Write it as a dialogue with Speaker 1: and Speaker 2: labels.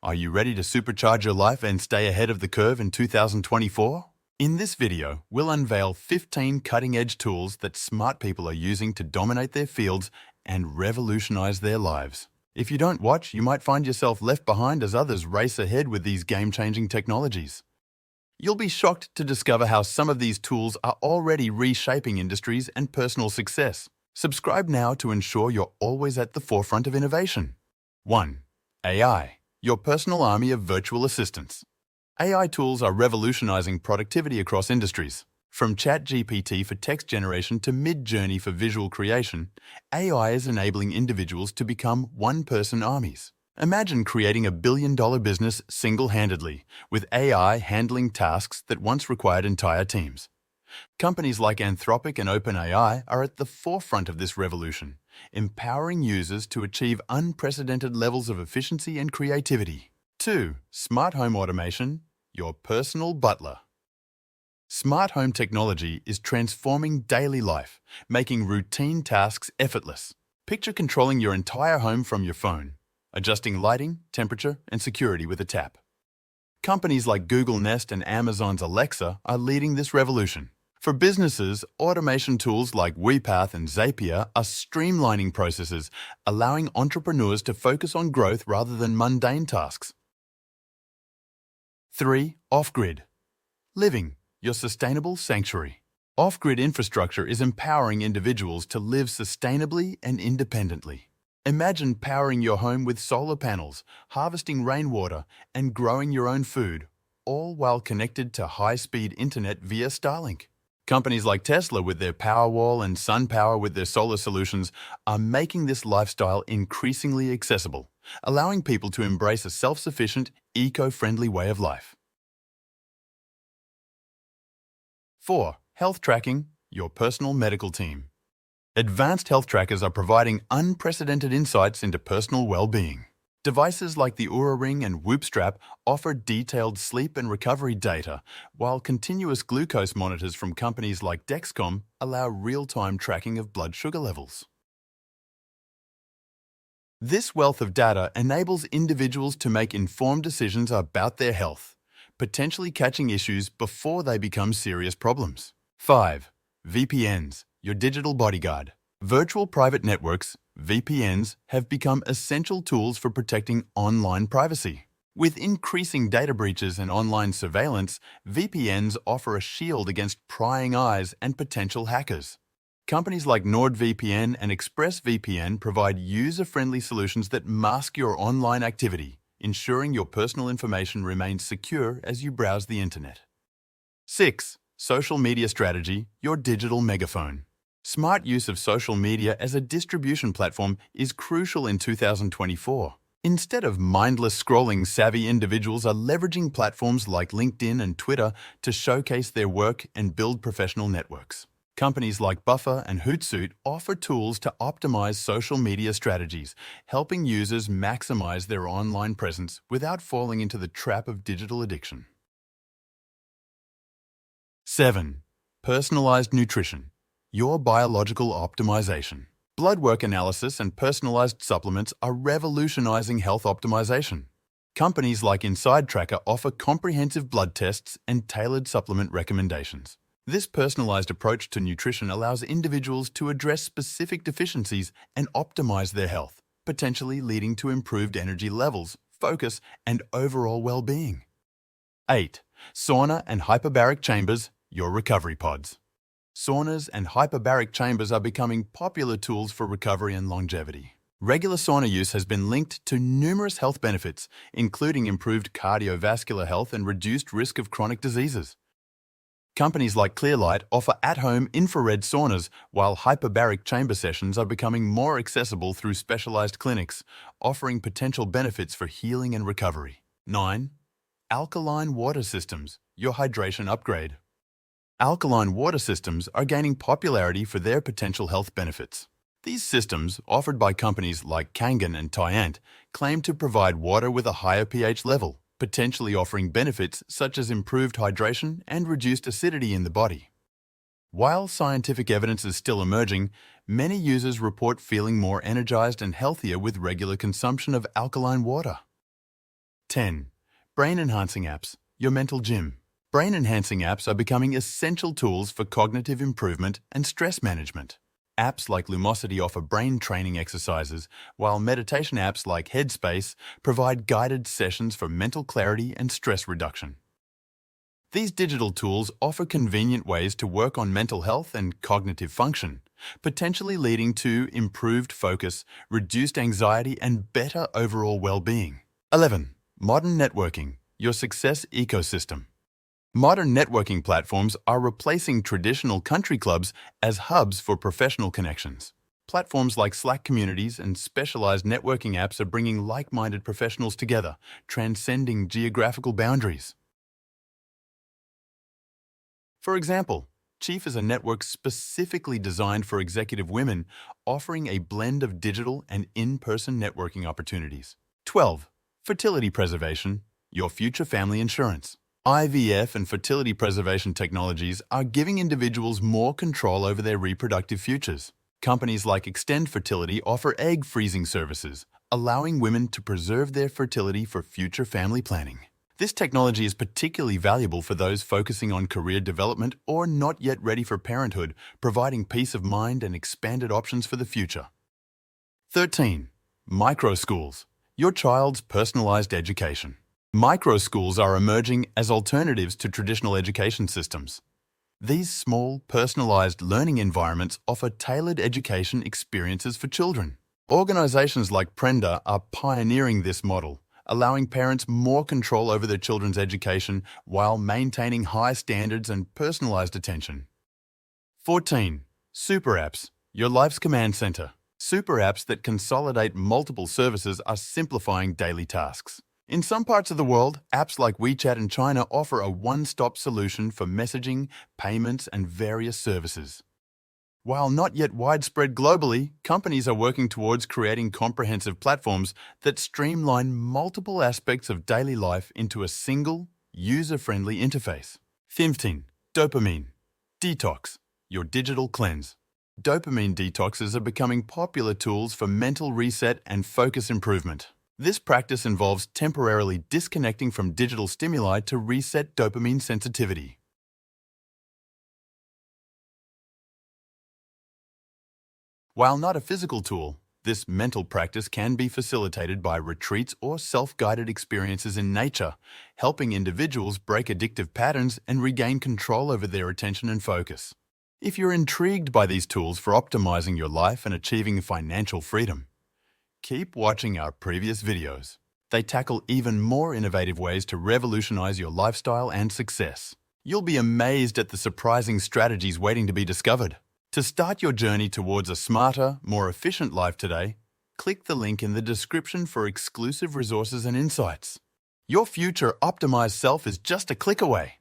Speaker 1: Are you ready to supercharge your life and stay ahead of the curve in 2024? In this video, we'll unveil 15 cutting-edge tools that smart people are using to dominate their fields and revolutionize their lives. If you don't watch, you might find yourself left behind as others race ahead with these game-changing technologies. You'll be shocked to discover how some of these tools are already reshaping industries and personal success. Subscribe now to ensure you're always at the forefront of innovation. 1. AI. Your personal army of virtual assistants. AI tools are revolutionizing productivity across industries. From ChatGPT for text generation to Mid-Journey for visual creation, AI is enabling individuals to become one-person armies. Imagine creating a billion-dollar business single-handedly, with AI handling tasks that once required entire teams. Companies like Anthropic and OpenAI are at the forefront of this revolution, empowering users to achieve unprecedented levels of efficiency and creativity. 2. Smart home automation, your personal butler. Smart home technology is transforming daily life, making routine tasks effortless. Picture controlling your entire home from your phone, adjusting lighting, temperature, and security with a tap. Companies like Google Nest and Amazon's Alexa are leading this revolution. For businesses, automation tools like WePath and Zapier are streamlining processes, allowing entrepreneurs to focus on growth rather than mundane tasks. 3. Off-grid. Living, your sustainable sanctuary. Off-grid infrastructure is empowering individuals to live sustainably and independently. Imagine powering your home with solar panels, harvesting rainwater, and growing your own food, all while connected to high-speed internet via Starlink. Companies like Tesla with their Powerwall and SunPower with their solar solutions are making this lifestyle increasingly accessible, allowing people to embrace a self-sufficient, eco-friendly way of life. 4. Health tracking, your personal medical team. Advanced health trackers are providing unprecedented insights into personal well-being. Devices like the Oura Ring and Whoop Strap offer detailed sleep and recovery data, while continuous glucose monitors from companies like Dexcom allow real-time tracking of blood sugar levels. This wealth of data enables individuals to make informed decisions about their health, potentially catching issues before they become serious problems. 5. VPNs, your digital bodyguard. Virtual private networks, VPNs, have become essential tools for protecting online privacy. With increasing data breaches and online surveillance, VPNs offer a shield against prying eyes and potential hackers. Companies like NordVPN and ExpressVPN provide user-friendly solutions that mask your online activity, ensuring your personal information remains secure as you browse the internet. 6. Social media strategy, your digital megaphone. Smart use of social media as a distribution platform is crucial in 2024. Instead of mindless scrolling, savvy individuals are leveraging platforms like LinkedIn and Twitter to showcase their work and build professional networks. Companies like Buffer and Hootsuite offer tools to optimize social media strategies, helping users maximize their online presence without falling into the trap of digital addiction. 7. Personalized nutrition, your biological optimization. Blood work analysis and personalized supplements are revolutionizing health optimization. Companies like Inside Tracker offer comprehensive blood tests and tailored supplement recommendations. This personalized approach to nutrition allows individuals to address specific deficiencies and optimize their health, potentially leading to improved energy levels, focus, and overall well-being. 8. Sauna and hyperbaric chambers, your recovery pods. Saunas and hyperbaric chambers are becoming popular tools for recovery and longevity. Regular sauna use has been linked to numerous health benefits, including improved cardiovascular health and reduced risk of chronic diseases. Companies like Clearlight offer at-home infrared saunas, while hyperbaric chamber sessions are becoming more accessible through specialized clinics, offering potential benefits for healing and recovery. 9. Alkaline water systems, your hydration upgrade. Alkaline water systems are gaining popularity for their potential health benefits. These systems, offered by companies like Kangen and Tyant, claim to provide water with a higher pH level, potentially offering benefits such as improved hydration and reduced acidity in the body. While scientific evidence is still emerging, many users report feeling more energized and healthier with regular consumption of alkaline water. 10. Brain-enhancing apps, your mental gym. Brain-enhancing apps are becoming essential tools for cognitive improvement and stress management. Apps like Lumosity offer brain training exercises, while meditation apps like Headspace provide guided sessions for mental clarity and stress reduction. These digital tools offer convenient ways to work on mental health and cognitive function, potentially leading to improved focus, reduced anxiety, and better overall well-being. 11. Modern networking, your success ecosystem. Modern networking platforms are replacing traditional country clubs as hubs for professional connections. Platforms like Slack communities and specialized networking apps are bringing like-minded professionals together, transcending geographical boundaries. For example, Chief is a network specifically designed for executive women, offering a blend of digital and in-person networking opportunities. 12. Fertility preservation, your future family insurance. IVF and fertility preservation technologies are giving individuals more control over their reproductive futures. Companies like Extend Fertility offer egg freezing services, allowing women to preserve their fertility for future family planning. This technology is particularly valuable for those focusing on career development or not yet ready for parenthood, providing peace of mind and expanded options for the future. 13. Microschools, your child's personalized education. Microschools are emerging as alternatives to traditional education systems. These small, personalized learning environments offer tailored education experiences for children. Organizations like Prenda are pioneering this model, allowing parents more control over their children's education while maintaining high standards and personalized attention. 14. Super apps, your life's command center. Super apps that consolidate multiple services are simplifying daily tasks. In some parts of the world, apps like WeChat in China offer a one-stop solution for messaging, payments, and various services. While not yet widespread globally, companies are working towards creating comprehensive platforms that streamline multiple aspects of daily life into a single, user-friendly interface. 15. Dopamine. Detox, your digital cleanse. Dopamine detoxes are becoming popular tools for mental reset and focus improvement. This practice involves temporarily disconnecting from digital stimuli to reset dopamine sensitivity. While not a physical tool, this mental practice can be facilitated by retreats or self-guided experiences in nature, helping individuals break addictive patterns and regain control over their attention and focus. If you're intrigued by these tools for optimizing your life and achieving financial freedom, keep watching our previous videos. They tackle even more innovative ways to revolutionize your lifestyle and success. You'll be amazed at the surprising strategies waiting to be discovered. To start your journey towards a smarter, more efficient life today, click the link in the description for exclusive resources and insights. Your future optimized self is just a click away.